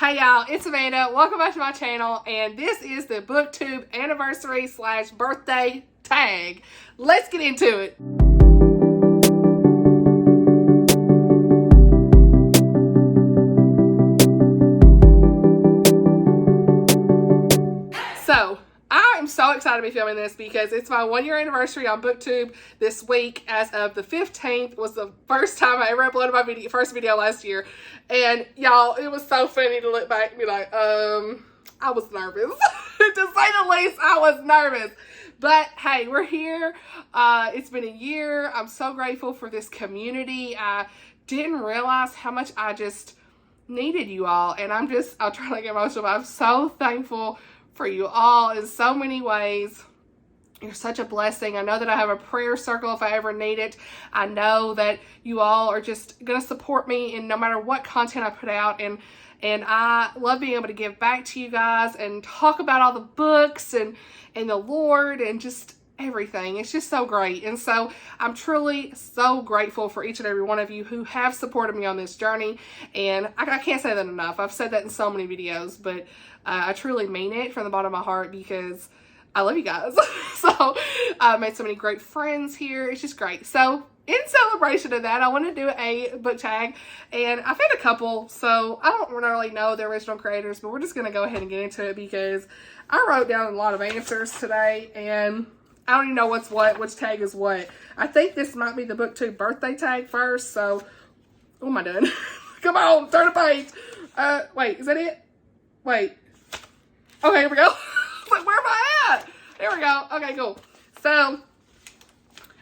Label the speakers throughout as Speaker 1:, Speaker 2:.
Speaker 1: Hey y'all, it's Amanda. Welcome back to my channel, and this is the Booktube Anniversary / Birthday Tag. Let's get into it. So, I am so excited to be filming this because it's my 1 year anniversary on Booktube this week. As of the 15th was the first time I ever uploaded my first video last year. And y'all, it was so funny to look back and be like, I was nervous. To say the least, I was nervous. But hey, we're here. It's been a year. I'm so grateful for this community. I didn't realize how much I just needed you all. And I'll try to get emotional, but I'm so thankful for you all in so many ways. You're such a blessing. I know that I have a prayer circle if I ever need it. I know that you all are just going to support me in no matter what content I put out. And I love being able to give back to you guys and talk about all the books and the Lord and just everything. It's just so great. And so I'm truly so grateful for each and every one of you who have supported me on this journey. And I can't say that enough. I've said that in so many videos, but I truly mean it from the bottom of my heart because I love you guys. So I've made so many great friends here. It's just great. So in celebration of that, I want to do a book tag, and I've had a couple, so I don't really know the original creators, but we're just going to go ahead and get into it because I wrote down a lot of answers today, and I don't even know what's what, which tag is what. I think this might be the Booktube Birthday Tag first, so what am I doing? Come on, turn the page. Wait, is that it? Wait. Okay, here we go. Like, where am I at? There we go. Okay, cool. So,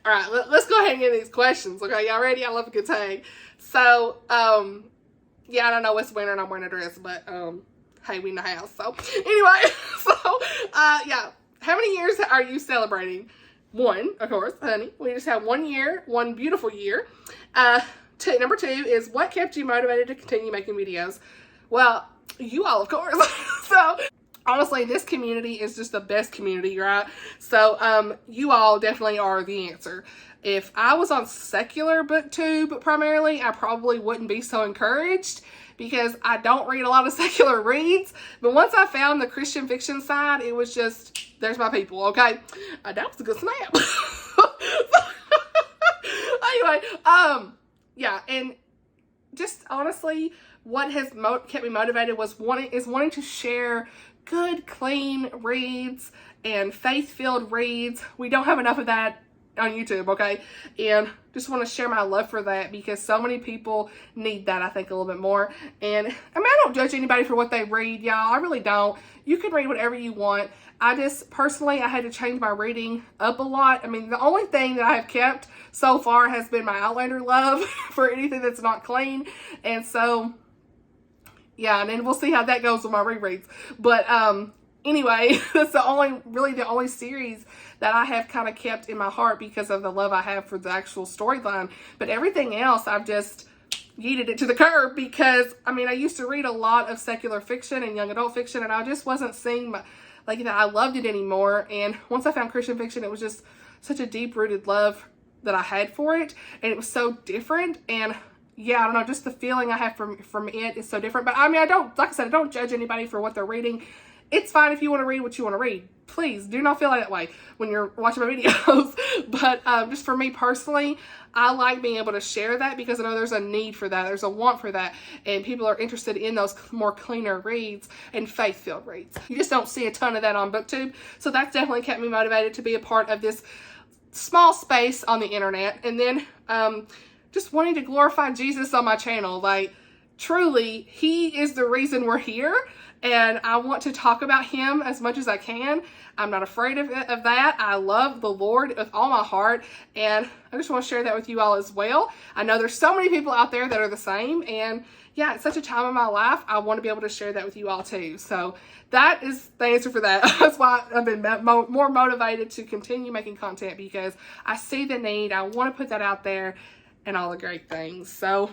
Speaker 1: all right, let's go ahead and get these questions. Okay, y'all ready? I love a good tag. So, yeah, I don't know what's winter and I'm wearing a dress, but, hey, we in the house. So, anyway, yeah. How many years are you celebrating? 1, of course, honey. We just have 1 year, one beautiful year. Number 2 is what kept you motivated to continue making videos? Well, you all, of course. So, honestly, this community is just the best community, right? So, you all definitely are the answer. If I was on secular booktube primarily, I probably wouldn't be so encouraged because I don't read a lot of secular reads. But once I found the Christian fiction side, it was just, there's my people, okay? That was a good snap. Anyway, yeah, and just honestly, what has kept me motivated was wanting to share good, clean reads and faith-filled reads. We don't have enough of that on YouTube, okay? And just want to share my love for that because so many people need that, I think, a little bit more. And I mean, I don't judge anybody for what they read, y'all. I really don't. You can read whatever you want. I just, personally, I had to change my reading up a lot. I mean, the only thing that I have kept so far has been my Outlander love for anything that's not clean. And so, yeah, and then we'll see how that goes with my rereads. But anyway, that's the only series that I have kind of kept in my heart because of the love I have for the actual storyline. But everything else, I've just yeeted it to the curb because, I mean, I used to read a lot of secular fiction and young adult fiction, and I just wasn't seeing that I loved it anymore. And once I found Christian fiction, it was just such a deep-rooted love that I had for it, and it was so different. And yeah, I don't know, just the feeling I have from it is so different. But I mean, like I said, I don't judge anybody for what they're reading. It's fine if you want to read what you want to read. Please do not feel like that way when you're watching my videos. But just for me personally, I like being able to share that because I know there's a need for that. There's a want for that. And people are interested in those more cleaner reads and faith-filled reads. You just don't see a ton of that on Booktube. So that's definitely kept me motivated to be a part of this small space on the internet. And then just wanting to glorify Jesus on my channel. Like, truly, he is the reason we're here. And I want to talk about him as much as I can. I'm not afraid of that. I love the Lord with all my heart. And I just want to share that with you all as well. I know there's so many people out there that are the same. And yeah, it's such a time in my life. I want to be able to share that with you all too. So that is the answer for that. That's why I've been more motivated to continue making content because I see the need. I want to put that out there and all the great things. So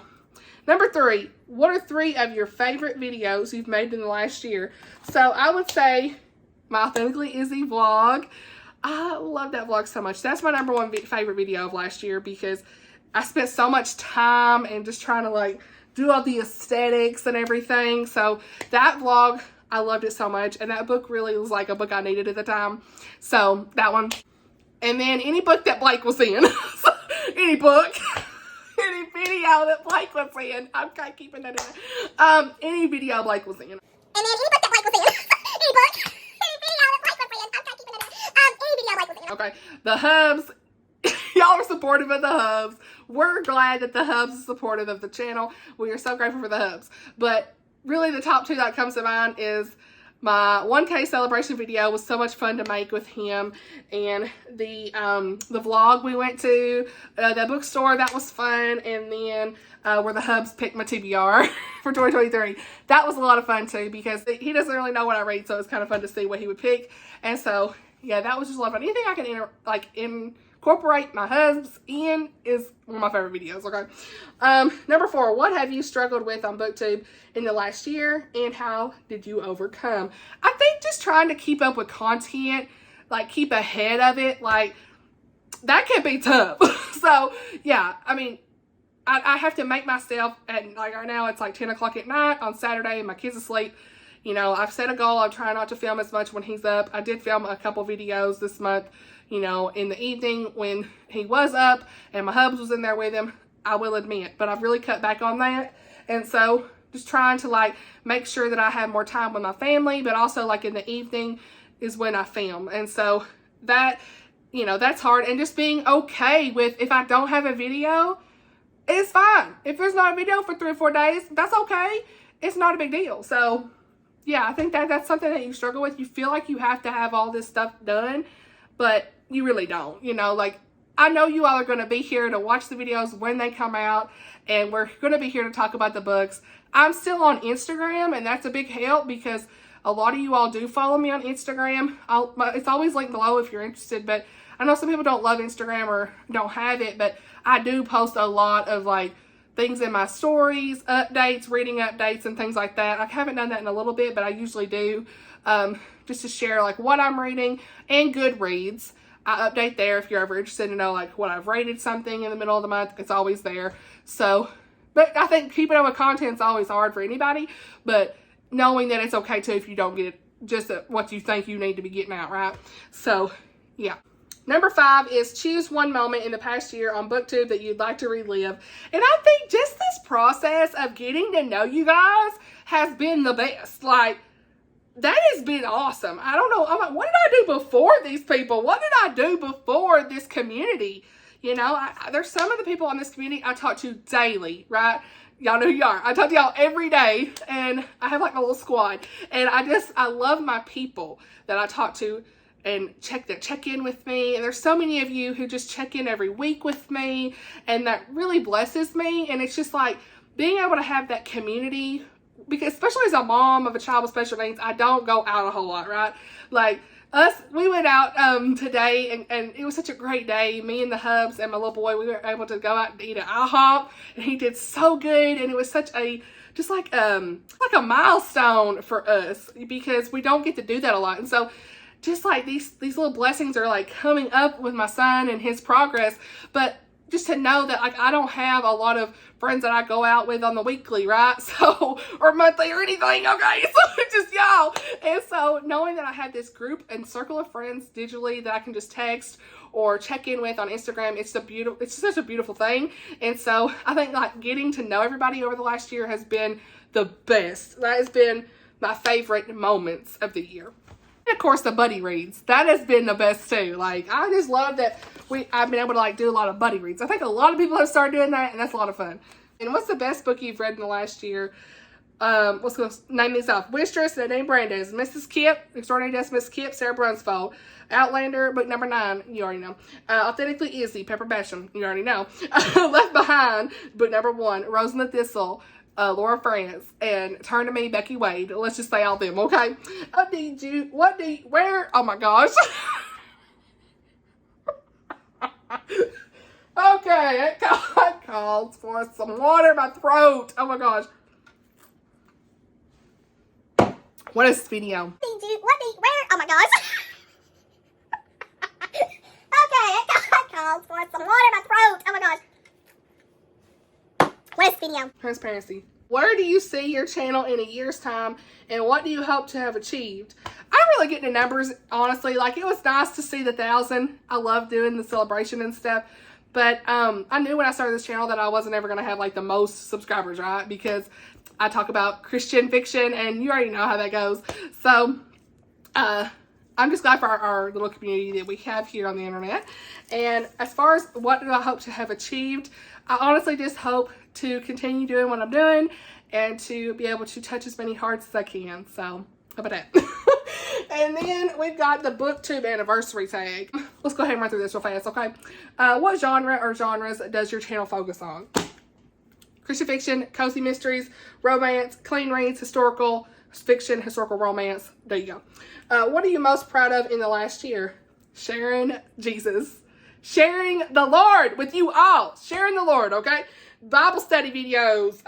Speaker 1: number 3, what are 3 of your favorite videos you've made in the last year? So I would say my Authentically Izzy vlog. I love that vlog so much. That's my number 1 favorite video of last year because I spent so much time and just trying to do all the aesthetics and everything. So that vlog, I loved it so much. And that book really was like a book I needed at the time. So that one. And then any book that Blake was in. Any book. Any video that Blake was in. I'm kind of keeping that in there. Any video Blake was in. And then any book that Blake was in. Any book. Any video that Blake was in. I'm kind of keeping that in there. Any video Blake was in. Okay. The Hubs. Y'all are supportive of the Hubs. We're glad that the Hubs is supportive of the channel. We are so grateful for the Hubs. But really the top two that comes to mind is my 1K celebration video was so much fun to make with him, and the vlog we went to, the bookstore, that was fun, and then where the Hubs picked my TBR for 2023. That was a lot of fun too, because he doesn't really know what I read, so it's kind of fun to see what he would pick. And so yeah, that was just a lot of fun. Anything I can incorporate my Hubs in is one of my favorite videos. Okay. Number 4, what have you struggled with on Booktube in the last year, and how did you overcome? I think just trying to keep up with content, like keep ahead of it, like that can be tough. So yeah, I mean, I have to make myself, and like right now it's like 10 o'clock at night on Saturday and my kids asleep. You know, I've set a goal. I'm trying not to film as much when he's up. I did film a couple videos this month, you know, in the evening when he was up and my Hubs was in there with him, I will admit. But I've really cut back on that. And so just trying to like make sure that I have more time with my family, but also like in the evening is when I film. And so that, you know, that's hard. And just being okay with, if I don't have a video, it's fine. If there's not a video for 3 or 4 days, that's okay. It's not a big deal. So yeah, I think that's something that you struggle with. You feel like you have to have all this stuff done, but you really don't. You know, like, I know you all are going to be here to watch the videos when they come out, and we're going to be here to talk about the books. I'm still on Instagram, and that's a big help because a lot of you all do follow me on Instagram. It's always linked below if you're interested, but I know some people don't love Instagram or don't have it, but I do post a lot of like things in my stories, updates, reading updates, and things like that. I haven't done that in a little bit, but I usually do, just to share like what I'm reading, and Goodreads. I update there if you're ever interested to know like what I've rated something in the middle of the month. It's always there. So, but I think keeping up with content is always hard for anybody, but knowing that it's okay too if you don't get just what you think you need to be getting out, right? So, yeah. Number 5 is choose one moment in the past year on Booktube that you'd like to relive. And I think just this process of getting to know you guys has been the best. Like, that has been awesome. I don't know. I'm like, what did I do before these people? What did I do before this community? You know, there's some of the people on this community I talk to daily, right? Y'all know who you are. I talk to y'all every day, and I have like my little squad. And I love my people that I talk to and check in with me. And there's so many of you who just check in every week with me, and that really blesses me. And it's just like being able to have that community, because especially as a mom of a child with special needs, I don't go out a whole lot, right? Like we went out today, and it was such a great day. Me and the Hubs and my little boy, we were able to go out and eat at IHOP, and he did so good. And it was such a just like a milestone for us, because we don't get to do that a lot. And so just like these little blessings are like coming up with my son and his progress. But just to know that like I don't have a lot of friends that I go out with on the weekly, right? So, or monthly or anything, okay? So it's just y'all. And so knowing that I have this group and circle of friends digitally that I can just text or check in with on Instagram, it's such a beautiful thing. And so I think like getting to know everybody over the last year has been the best. That has been my favorite moments of the year. And of course, the buddy reads. That has been the best too. Like, I just love that I've been able to like do a lot of buddy reads. I think a lot of people have started doing that, and that's a lot of fun. And what's the best book you've read in the last year? Let's go name these off. Wistress, Nadine Brandes, Mrs. Kip, Extraordinary Death, Miss Kip, Sarah Brunsfold, Outlander, book number 9, you already know. Authentically Izzy, Pepper Basham, you already know. Left Behind, book number 1, Rose and the Thistle, Laura France, and Turn to Me, Becky Wade. Let's just say all them, okay? Where? Oh my gosh. Okay, it calls for some water in my throat. Oh my gosh. What is this video?
Speaker 2: Where? Oh my gosh. Okay, it calls for some water in my throat. Oh my gosh. What is this video?
Speaker 1: Transparency. Where do you see your channel in a year's time, and what do you hope to have achieved? I really get into numbers, honestly. Like, it was nice to see the 1,000. I love doing the celebration and stuff. But I knew when I started this channel that I wasn't ever going to have, like, the most subscribers, right? Because I talk about Christian fiction, and you already know how that goes. So, I'm just glad for our little community that we have here on the internet. And as far as what do I hope to have achieved, I honestly just hope to continue doing what I'm doing and to be able to touch as many hearts as I can. So, how about that? And then we've got the Booktube Anniversary Tag. Let's go ahead and run through this real fast, okay? What genre or genres does your channel focus on? Christian fiction, cozy mysteries, romance, clean reads, historical fiction, historical romance. There you go. What are you most proud of in the last year? Sharing Jesus. Sharing the Lord with you all. Sharing the Lord, okay? Bible study videos,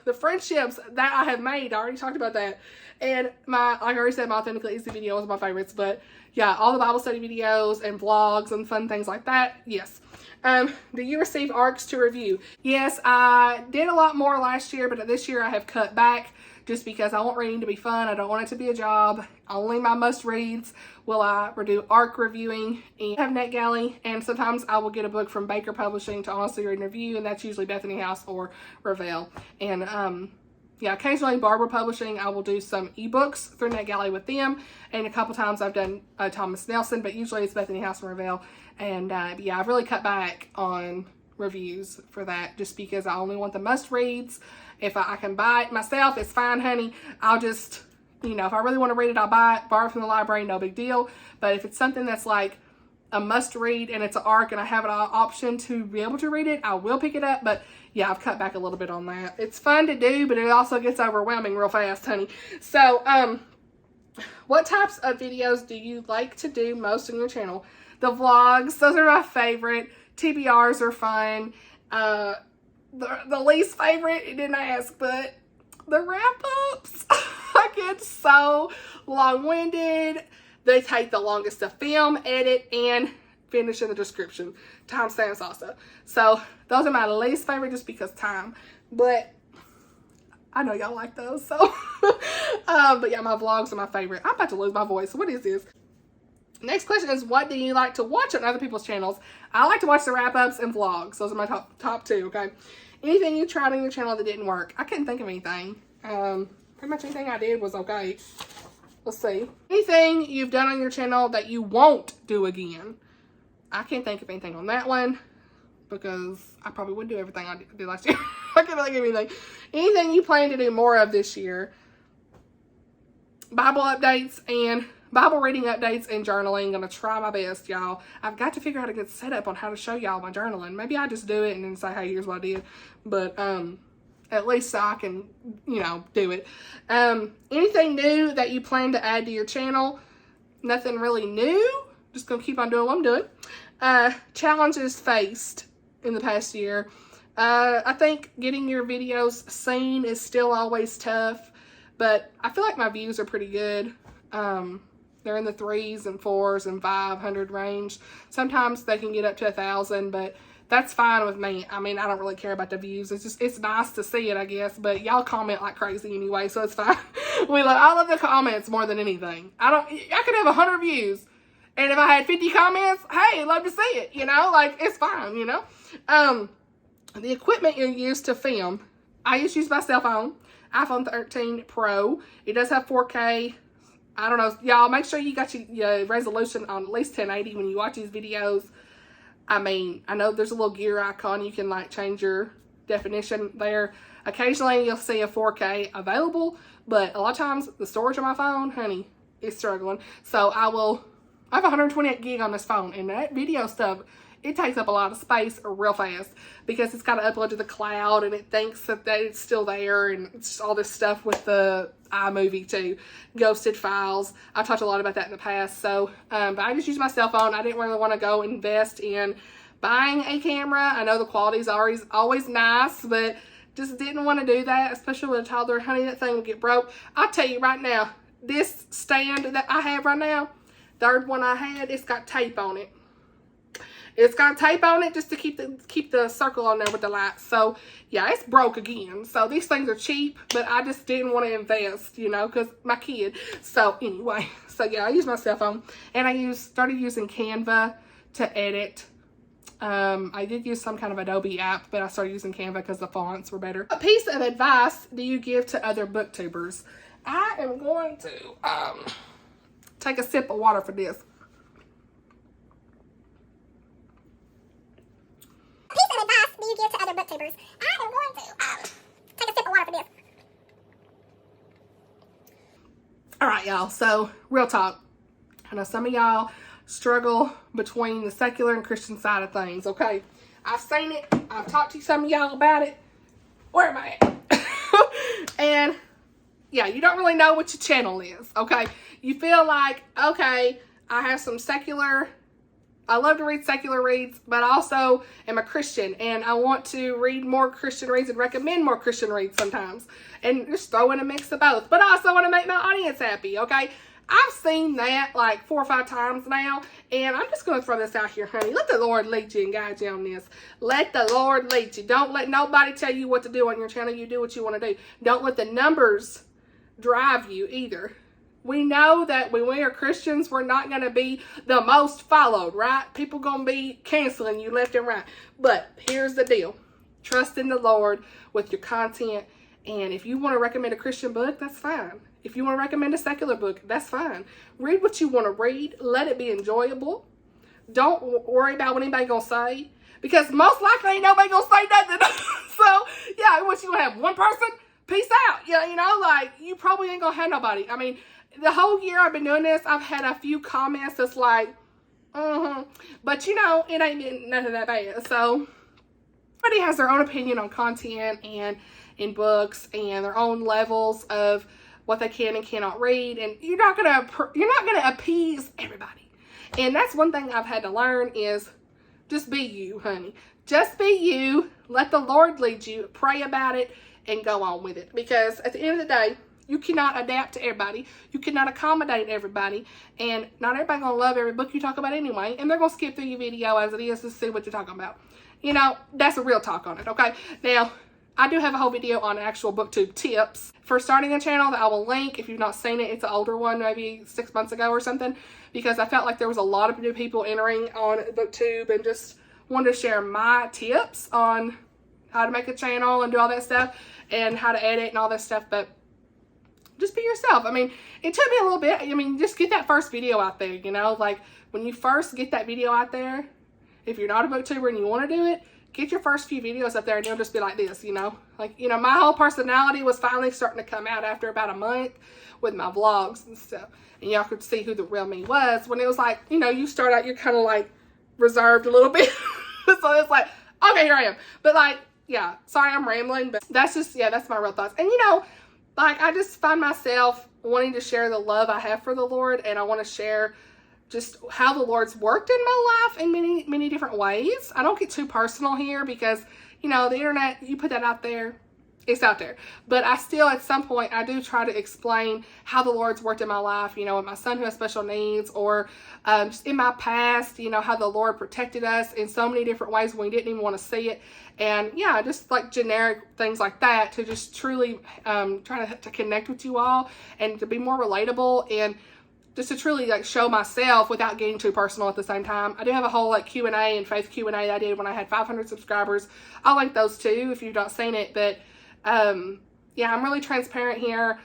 Speaker 1: the friendships that I have made. I already talked about that. And like I already said, my Authentically Easy video was my favorites. But yeah, all the Bible study videos and vlogs and fun things like that. Yes. Do you receive ARCs to review? Yes, I did a lot more last year, but this year I have cut back just because I want reading to be fun. I don't want it to be a job. Only my must reads will I do ARC reviewing. And I have NetGalley, and sometimes I will get a book from Baker Publishing to honestly read and review, and that's usually Bethany House or Revell. And yeah, occasionally Barber Publishing, I will do some ebooks through NetGalley with them, and a couple times I've done Thomas Nelson, but usually it's Bethany House and Revell. And yeah, I've really cut back on reviews for that just because I only want the must reads. If I can buy it myself, it's fine, honey. I'll just, you know, if I really want to read it, I'll buy it, borrow it from the library, no big deal. But if it's something that's like a must read and it's an ARC and I have an option to be able to read it, I will pick it up. But yeah, I've cut back a little bit on that. It's fun to do, but it also gets overwhelming real fast, honey. So, what types of videos do you like to do most on your channel? The vlogs, those are my favorite. TBRs are fun. The least favorite, it didn't ask, but the wrap-ups. I get so long-winded. They take the longest to film, edit, and finish in the description. Timestamps also. So those are my least favorite just because time. But I know y'all like those. So, but yeah, my vlogs are my favorite. I'm about to lose my voice. What is this? Next question is, what do you like to watch on other people's channels? I like to watch the wrap-ups and vlogs. Those are my top two, okay? Anything you tried on your channel that didn't work? I couldn't think of anything. Pretty much anything I did was okay. Let's see. Anything you've done on your channel that you won't do again? I can't think of anything on that one because I probably would do everything I did last year. I can't think of anything. Anything you plan to do more of this year? Bible updates and Bible reading updates and journaling. Gonna try my best, y'all. I've got to figure out a good setup on how to show y'all my journaling. Maybe I just do it and then say, hey, here's what I did. But at least so I can, you know, do it. Anything new that you plan to add to your channel? Nothing really new. Just gonna keep on doing what I'm doing. Challenges faced in the past year. I think getting your videos seen is still always tough, but I feel like my views are pretty good. They're in the 3s and 4s and 500 range. Sometimes they can get up to 1,000, but that's fine with me. I mean, I don't really care about the views. It's nice to see it, I guess, but y'all comment like crazy anyway, so it's fine. I love the comments more than anything. I could have 100 views, and if I had 50 comments, hey, I'd love to see it, you know? Like, it's fine, you know? The equipment you use to film. I just use my cell phone, iPhone 13 Pro. It does have 4K. I don't know. Y'all, make sure you got your resolution on at least 1080 when you watch these videos. I mean, I know there's a little gear icon. You can, like, change your definition there. Occasionally, you'll see a 4K available, but a lot of times, the storage on my phone, honey, is struggling. So, I have 128 gig on this phone, and that video stuff, it takes up a lot of space real fast because it's got to upload to the cloud and it thinks that it's still there, and it's all this stuff with the iMovie too, ghosted files. I've talked a lot about that in the past. So, but I just use my cell phone. I didn't really want to go invest in buying a camera. I know the quality is always nice, but just didn't want to do that, especially with a toddler. Honey, that thing will get broke. I'll tell you right now, this stand that I have right now, third one I had, it's got tape on it. It's got tape on it just to keep the circle on there with the lights. So yeah, it's broke again. So these things are cheap, but I just didn't want to invest, you know, because my kid. So anyway, so yeah, I use my cell phone, and I started using Canva to edit. I did use some kind of Adobe app, but I started using Canva because the fonts were better. What piece of advice do you give to other booktubers? I am going to take a sip of water for this.
Speaker 2: What piece of advice do you give to other booktubers? I am going to take a sip of water for this.
Speaker 1: All right, y'all. So real talk. I know some of y'all struggle between the secular and Christian side of things, okay? I've seen it. I've talked to some of y'all about it. Where am I at? And yeah, you don't really know what your channel is, okay? You feel like, okay, I have some secular, I love to read secular reads, but I also am a Christian, and I want to read more Christian reads and recommend more Christian reads sometimes, and just throw in a mix of both, but I also want to make my audience happy, okay? I've seen that like 4 or 5 times now, and I'm just going to throw this out here, honey. Let the Lord lead you and guide you on this. Let the Lord lead you. Don't let nobody tell you what to do on your channel. You do what you want to do. Don't let the numbers drive you either. We know that when we are Christians, we're not going to be the most followed, right? People going to be canceling you left and right. But here's the deal. Trust in the Lord with your content, and if you want to recommend a Christian book, that's fine. If you want to recommend a secular book, that's fine. Read what you want to read. Let it be enjoyable. Don't worry about what anybody's going to say, because most likely ain't nobody going to say nothing. So, yeah, what you going to have? One person? Peace out. Yeah, you know, like, you probably ain't going to have nobody. I mean, the whole year I've been doing this, I've had a few comments that's like, but, you know, it ain't been nothing that bad. So, everybody has their own opinion on content and in books and their own levels of what they can and cannot read, and you're not gonna appease everybody. And that's one thing I've had to learn is just be you, honey. Just be you. Let the Lord lead you. Pray about it and go on with it. Because at the end of the day, you cannot adapt to everybody. You cannot accommodate everybody, and not everybody gonna love every book you talk about anyway. And they're gonna skip through your video as it is to see what you're talking about. You know, that's a real talk on it. Okay, now, I do have a whole video on actual booktube tips for starting a channel that I will link. If you've not seen it, it's an older one, maybe 6 months ago or something, because I felt like there was a lot of new people entering on booktube and just wanted to share my tips on how to make a channel and do all that stuff and how to edit and all that stuff. But just be yourself. I mean, it took me a little bit. I mean, just get that first video out there, you know, like when you first get that video out there, if you're not a booktuber and you want to do it, get your first few videos up there and you'll just be like this, you know? Like, you know, my whole personality was finally starting to come out after about a month with my vlogs and stuff. And y'all could see who the real me was when it was like, you know, you start out, you're kind of like reserved a little bit. So it's like, okay, here I am. But like, yeah, sorry I'm rambling, but that's just, yeah, that's my real thoughts. And you know, like I just find myself wanting to share the love I have for the Lord, and I want to share just how the Lord's worked in my life in many, many different ways. I don't get too personal here because, you know, the internet, you put that out there, it's out there. But I still, at some point, I do try to explain how the Lord's worked in my life, you know, with my son who has special needs, or just in my past, you know, how the Lord protected us in so many different ways when we didn't even want to see it. And yeah, just like generic things like that to just truly try to connect with you all and to be more relatable and just to truly like show myself without getting too personal at the same time. I do have a whole like Q&A and faith Q&A that I did when I had 500 subscribers. I'll link those too if you've not seen it. But yeah, I'm really transparent here.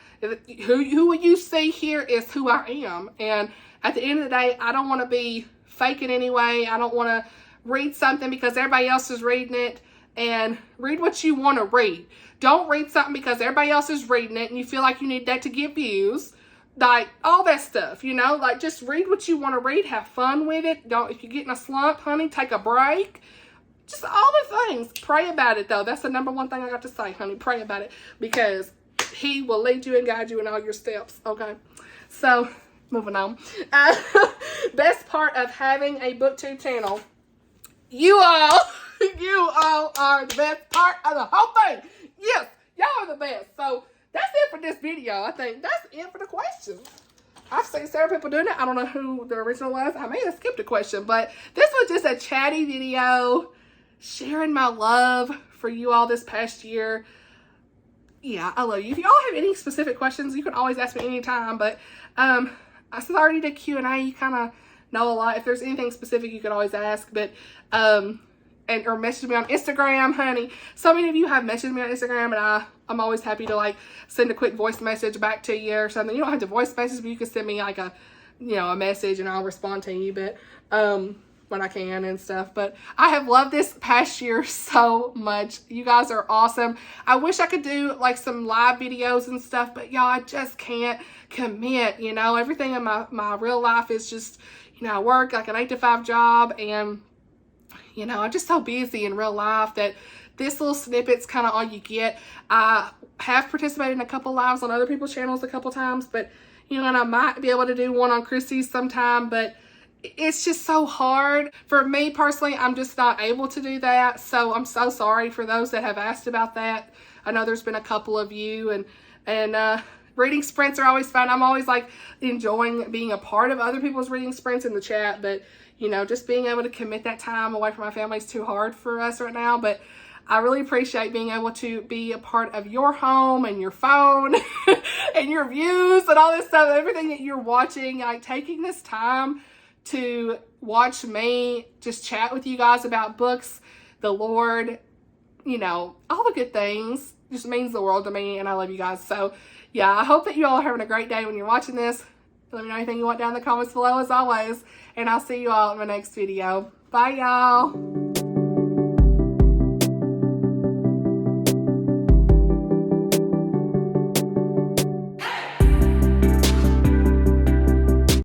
Speaker 1: Who you see here is who I am. And at the end of the day, I don't want to be fake in any way. I don't want to read something because everybody else is reading it. And read what you want to read. Don't read something because everybody else is reading it and you feel like you need that to get views. Like, all that stuff, you know? Like, just read what you want to read. Have fun with it. If you get in a slump, honey, take a break. Just all the things. Pray about it, though. That's the number one thing I got to say, honey. Pray about it. Because he will lead you and guide you in all your steps, okay? So, moving on. Best part of having a booktube channel. You all are the best part of the whole thing. Yes, y'all are the best. So, that's it for this video. I think that's it for the questions. I've seen several people doing it. I don't know who the original was. I may have skipped a question, but this was just a chatty video sharing my love for you all this past year. Yeah, I love you. If y'all have any specific questions, you can always ask me anytime, but since I already did Q&A, you kind of know a lot. If there's anything specific, you can always ask, but or message me on Instagram, honey. So many of you have messaged me on Instagram, and I'm always happy to like send a quick voice message back to you or something. You don't have to voice message, but you can send me like a message, and I'll respond to you, but when I can and stuff. But I have loved this past year so much. You guys are awesome. I wish I could do like some live videos and stuff, but y'all, I just can't commit. Everything in my real life is just, I work like an 8-to-5 job, and I'm just so busy in real life that this little snippet's kind of all you get. I have participated in a couple lives on other people's channels a couple times, but and I might be able to do one on Christy's sometime, but it's just so hard. For me personally, I'm just not able to do that. So I'm so sorry for those that have asked about that. I know there's been a couple of you, and reading sprints are always fun. I'm always like enjoying being a part of other people's reading sprints in the chat, but just being able to commit that time away from my family is too hard for us right now. But I really appreciate being able to be a part of your home and your phone and your views and all this stuff, everything that you're watching, like taking this time to watch me just chat with you guys about books, the Lord, all the good things. Just means the world to me, and I love you guys. So yeah, I hope that you all are having a great day when you're watching this. Let me know anything you want down in the comments below as always, and I'll see you all in my next video. Bye, y'all.